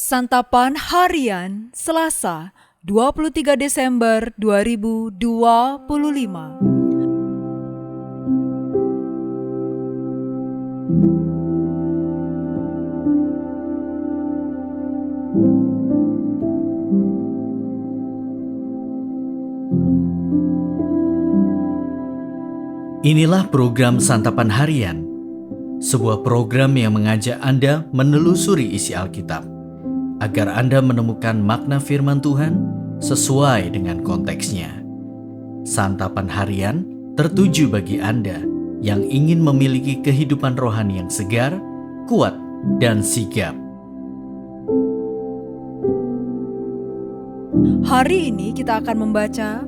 Santapan Harian Selasa 23 Desember 2025. Inilah program Santapan Harian, sebuah program yang mengajak Anda menelusuri isi Alkitab, agar Anda menemukan makna firman Tuhan sesuai dengan konteksnya. Santapan Harian tertuju bagi Anda yang ingin memiliki kehidupan rohani yang segar, kuat, dan sigap. Hari ini kita akan membaca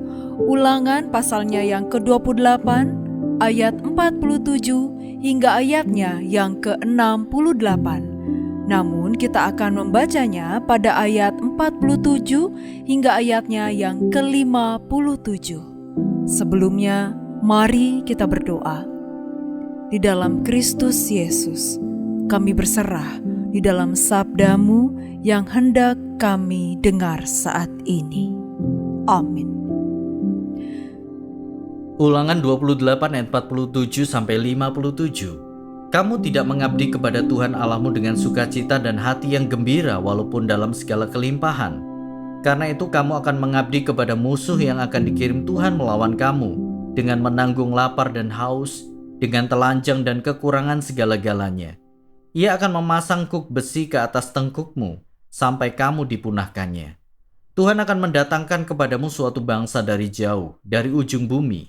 Ulangan pasalnya yang ke-28 ayat 47 hingga ayatnya yang ke-68. Namun kita akan membacanya pada ayat 47 hingga ayatnya yang ke-57. Sebelumnya, mari kita berdoa. Di dalam Kristus Yesus, kami berserah di dalam sabda-Mu yang hendak kami dengar saat ini. Amin. Ulangan 28 ayat 47 sampai 57. Kamu tidak mengabdi kepada Tuhan Allahmu dengan sukacita dan hati yang gembira walaupun dalam segala kelimpahan. Karena itu kamu akan mengabdi kepada musuh yang akan dikirim Tuhan melawan kamu, dengan menanggung lapar dan haus, dengan telanjang dan kekurangan segala-galanya. Ia akan memasang kuk besi ke atas tengkukmu, sampai kamu dipunahkannya. Tuhan akan mendatangkan kepadamu suatu bangsa dari jauh, dari ujung bumi.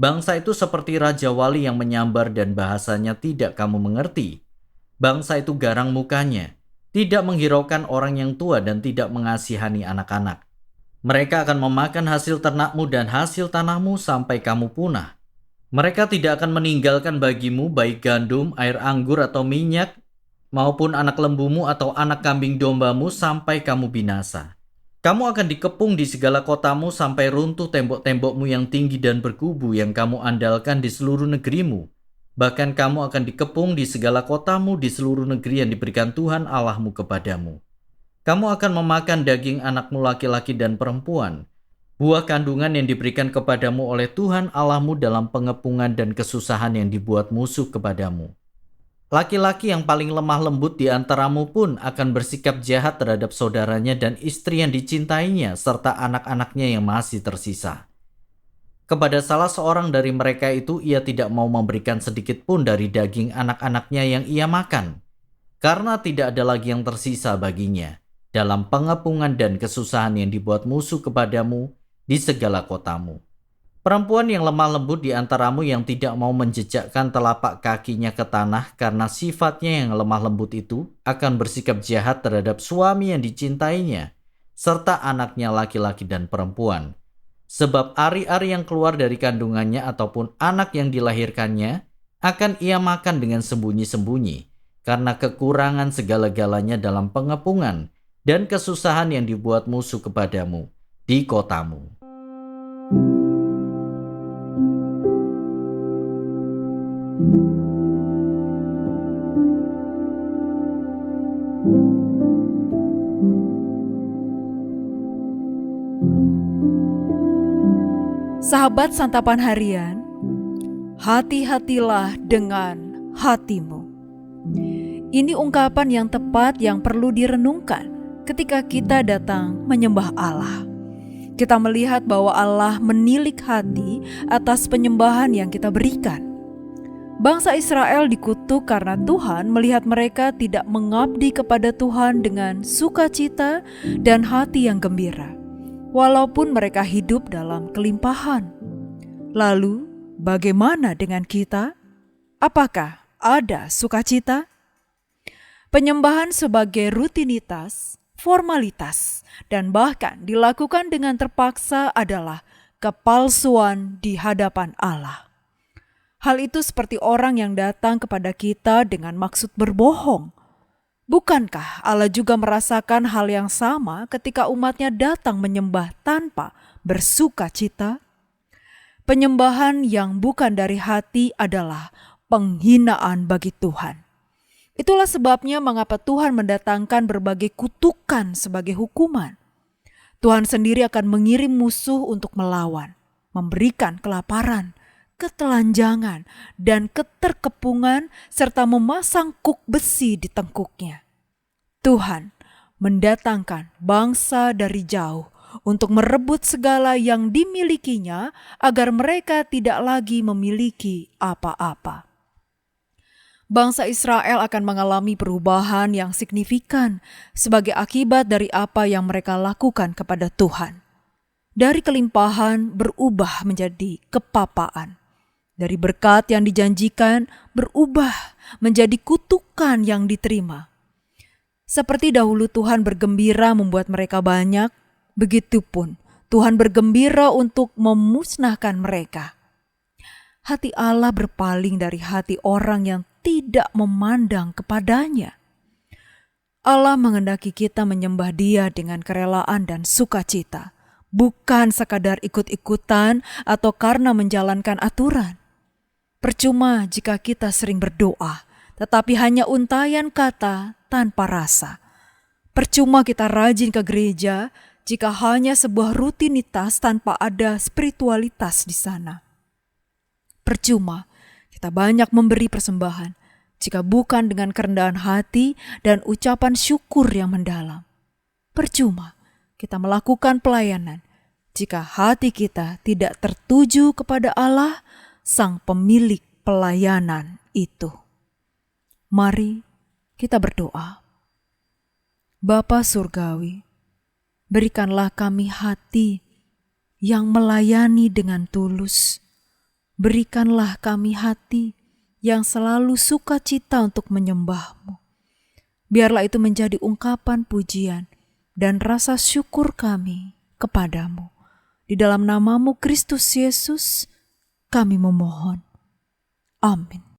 Bangsa itu seperti raja wali yang menyambar dan bahasanya tidak kamu mengerti. Bangsa itu garang mukanya, tidak menghiraukan orang yang tua dan tidak mengasihani anak-anak. Mereka akan memakan hasil ternakmu dan hasil tanahmu sampai kamu punah. Mereka tidak akan meninggalkan bagimu baik gandum, air anggur atau minyak, maupun anak lembumu atau anak kambing dombamu sampai kamu binasa. Kamu akan dikepung di segala kotamu sampai runtuh tembok-tembokmu yang tinggi dan berkubu yang kamu andalkan di seluruh negerimu. Bahkan kamu akan dikepung di segala kotamu di seluruh negeri yang diberikan Tuhan Allahmu kepadamu. Kamu akan memakan daging anakmu laki-laki dan perempuan, buah kandungan yang diberikan kepadamu oleh Tuhan Allahmu dalam pengepungan dan kesusahan yang dibuat musuh kepadamu. Laki-laki yang paling lemah lembut di antaramu pun akan bersikap jahat terhadap saudaranya dan istri yang dicintainya serta anak-anaknya yang masih tersisa. Kepada salah seorang dari mereka itu ia tidak mau memberikan sedikit pun dari daging anak-anaknya yang ia makan, karena tidak ada lagi yang tersisa baginya dalam pengepungan dan kesusahan yang dibuat musuh kepadamu di segala kotamu. Perempuan yang lemah lembut di antaramu yang tidak mau menjejakkan telapak kakinya ke tanah karena sifatnya yang lemah lembut itu akan bersikap jahat terhadap suami yang dicintainya serta anaknya laki-laki dan perempuan. Sebab ari-ari yang keluar dari kandungannya ataupun anak yang dilahirkannya akan ia makan dengan sembunyi-sembunyi karena kekurangan segala-galanya dalam pengepungan dan kesusahan yang dibuat musuh kepadamu di kotamu. Sahabat Santapan Harian, hati-hatilah dengan hatimu. Ini ungkapan yang tepat yang perlu direnungkan ketika kita datang menyembah Allah. Kita melihat bahwa Allah menilik hati atas penyembahan yang kita berikan. Bangsa Israel dikutuk karena Tuhan melihat mereka tidak mengabdi kepada Tuhan dengan sukacita dan hati yang gembira, walaupun mereka hidup dalam kelimpahan. Lalu, bagaimana dengan kita? Apakah ada sukacita? Penyembahan sebagai rutinitas, formalitas, dan bahkan dilakukan dengan terpaksa adalah kepalsuan di hadapan Allah. Hal itu seperti orang yang datang kepada kita dengan maksud berbohong. Bukankah Allah juga merasakan hal yang sama ketika umatnya datang menyembah tanpa bersukacita? Penyembahan yang bukan dari hati adalah penghinaan bagi Tuhan. Itulah sebabnya mengapa Tuhan mendatangkan berbagai kutukan sebagai hukuman. Tuhan sendiri akan mengirim musuh untuk melawan, memberikan kelaparan, ketelanjangan, dan keterkepungan, serta memasang kuk besi di tengkuknya. Tuhan mendatangkan bangsa dari jauh untuk merebut segala yang dimilikinya agar mereka tidak lagi memiliki apa-apa. Bangsa Israel akan mengalami perubahan yang signifikan sebagai akibat dari apa yang mereka lakukan kepada Tuhan. Dari kelimpahan berubah menjadi kepapaan. Dari berkat yang dijanjikan berubah menjadi kutukan yang diterima. Seperti dahulu Tuhan bergembira membuat mereka banyak, begitupun Tuhan bergembira untuk memusnahkan mereka. Hati Allah berpaling dari hati orang yang tidak memandang kepadanya. Allah menghendaki kita menyembah Dia dengan kerelaan dan sukacita, bukan sekadar ikut-ikutan atau karena menjalankan aturan. Percuma jika kita sering berdoa, tetapi hanya untayan kata tanpa rasa. Percuma kita rajin ke gereja jika hanya sebuah rutinitas tanpa ada spiritualitas di sana. Percuma kita banyak memberi persembahan jika bukan dengan kerendahan hati dan ucapan syukur yang mendalam. Percuma kita melakukan pelayanan jika hati kita tidak tertuju kepada Allah, Sang pemilik pelayanan itu. Mari kita berdoa. Bapa Surgawi, berikanlah kami hati yang melayani dengan tulus. Berikanlah kami hati yang selalu sukacita untuk menyembah-Mu. Biarlah itu menjadi ungkapan pujian dan rasa syukur kami kepadamu. Di dalam nama-Mu Kristus Yesus, kami memohon. Amin.